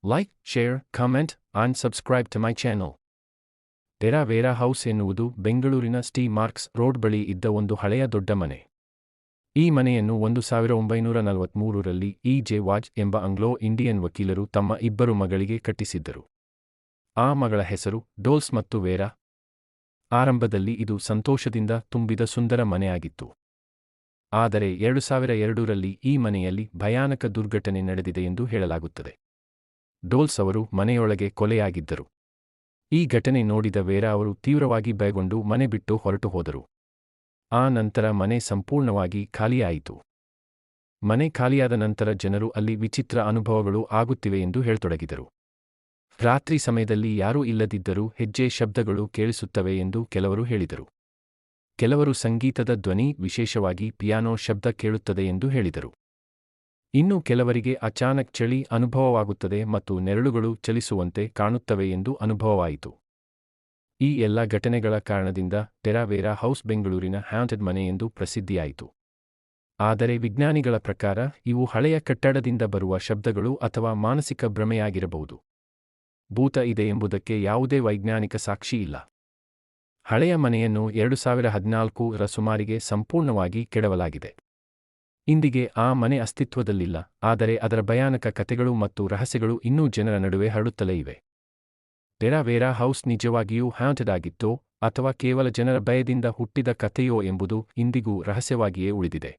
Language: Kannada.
Like, share, comment, and subscribe to my channel. Terra Vera house ಎನ್ನುವುದು ಬೆಂಗಳೂರಿನ ಟಿ ಮಾರ್ಕ್ಸ್ ರೋಡ್ ಬಳಿ ಇದ್ದ ಒಂದು ಹಳೆಯ ದೊಡ್ಡ ಮನೆ. ಈ ಮನೆಯನ್ನು 1943ರಲ್ಲಿ ಜೆ ವಾಜ್ ಎಂಬ ಆಂಗ್ಲೋ ಇಂಡಿಯನ್ ವಕೀಲರು ತಮ್ಮ ಇಬ್ಬರು ಮಗಳಿಗೆ ಕಟ್ಟಿಸಿದ್ದರು. ಆ ಮಗಳ ಹೆಸರು ಡೋಲ್ಸ್ ಮತ್ತು ವೇರಾ. ಆರಂಭದಲ್ಲಿ ಇದು ಸಂತೋಷದಿಂದ ತುಂಬಿದ ಸುಂದರ ಮನೆಯಾಗಿತ್ತು. ಆದರೆ 2002ರಲ್ಲಿ ಈ ಮನೆಯಲ್ಲಿ ಭಯಾನಕ ದುರ್ಘಟನೆ ನಡೆದಿದೆ ಎಂದು ಹೇಳಲಾಗುತ್ತದೆ. ಡೋಲ್ಸ್ ಅವರು ಮನೆಯೊಳಗೆ ಕೊಲೆಯಾಗಿದ್ದರು. ಈ ಘಟನೆ ನೋಡಿದ ವೇರಾ ಅವರು ತೀವ್ರವಾಗಿ ಭಯಗೊಂಡು ಮನೆ ಬಿಟ್ಟು ಹೊರಟು ಹೋದರು. ಆ ನಂತರ ಮನೆ ಸಂಪೂರ್ಣವಾಗಿ ಖಾಲಿಯಾಯಿತು. ಮನೆ ಖಾಲಿಯಾದ ನಂತರ ಜನರು ಅಲ್ಲಿ ವಿಚಿತ್ರ ಅನುಭವಗಳು ಆಗುತ್ತಿವೆ ಎಂದು ಹೇಳತೊಡಗಿದರು. ರಾತ್ರಿ ಸಮಯದಲ್ಲಿ ಯಾರೂ ಇಲ್ಲದಿದ್ದರೂ ಹೆಜ್ಜೆ ಶಬ್ದಗಳು ಕೇಳಿಸುತ್ತವೆ ಎಂದು ಕೆಲವರು ಹೇಳಿದರು. ಕೆಲವರು ಸಂಗೀತದ ಧ್ವನಿ, ವಿಶೇಷವಾಗಿ ಪಿಯಾನೋ ಶಬ್ದ ಕೇಳುತ್ತದೆ ಎಂದು ಹೇಳಿದರು. ಇನ್ನು ಕೆಲವರಿಗೆ ಅಚಾನಕ್ ಚಳಿ ಅನುಭವವಾಗುತ್ತದೆ ಮತ್ತು ನೆರಳುಗಳು ಚಲಿಸುವಂತೆ ಕಾಣುತ್ತವೆ ಎಂದು ಅನುಭವವಾಯಿತು. ಈ ಎಲ್ಲ ಘಟನೆಗಳ ಕಾರಣದಿಂದ ಟೆರಾ ವೇರಾ ಹೌಸ್ ಬೆಂಗಳೂರಿನ ಹ್ಯಾಂಟೆಡ್ ಮನೆ ಎಂದು ಪ್ರಸಿದ್ಧಿಯಾಯಿತು. ಆದರೆ ವಿಜ್ಞಾನಿಗಳ ಪ್ರಕಾರ ಇವು ಹಳೆಯ ಕಟ್ಟಡದಿಂದ ಬರುವ ಶಬ್ದಗಳು ಅಥವಾ ಮಾನಸಿಕ ಭ್ರಮೆಯಾಗಿರಬಹುದು. ಭೂತ ಇದೆ ಎಂಬುದಕ್ಕೆ ಯಾವುದೇ ವೈಜ್ಞಾನಿಕ ಸಾಕ್ಷಿ ಇಲ್ಲ. ಹಳೆಯ ಮನೆಯನ್ನು 2014ರ ಸುಮಾರಿಗೆ ಸಂಪೂರ್ಣವಾಗಿ ಕೆಡವಲಾಗಿದೆ. ಇಂದಿಗೆ ಆ ಮನೆ ಅಸ್ತಿತ್ವದಲ್ಲಿಲ್ಲ, ಆದರೆ ಅದರ ಭಯಾನಕ ಕಥೆಗಳು ಮತ್ತು ರಹಸ್ಯಗಳು ಇನ್ನೂ ಜನರ ನಡುವೆ ಹರಡುತ್ತಲೇ ಇವೆ. ಟೆರಾ ವೇರಾ ಹೌಸ್ ನಿಜವಾಗಿಯೂ ಹ್ಯಾಂಟೆಡ್ ಆಗಿತ್ತೋ ಅಥವಾ ಕೇವಲ ಜನರ ಭಯದಿಂದ ಹುಟ್ಟಿದ ಕಥೆಯೋ ಎಂಬುದು ಇಂದಿಗೂ ರಹಸ್ಯವಾಗಿಯೇ ಉಳಿದಿದೆ.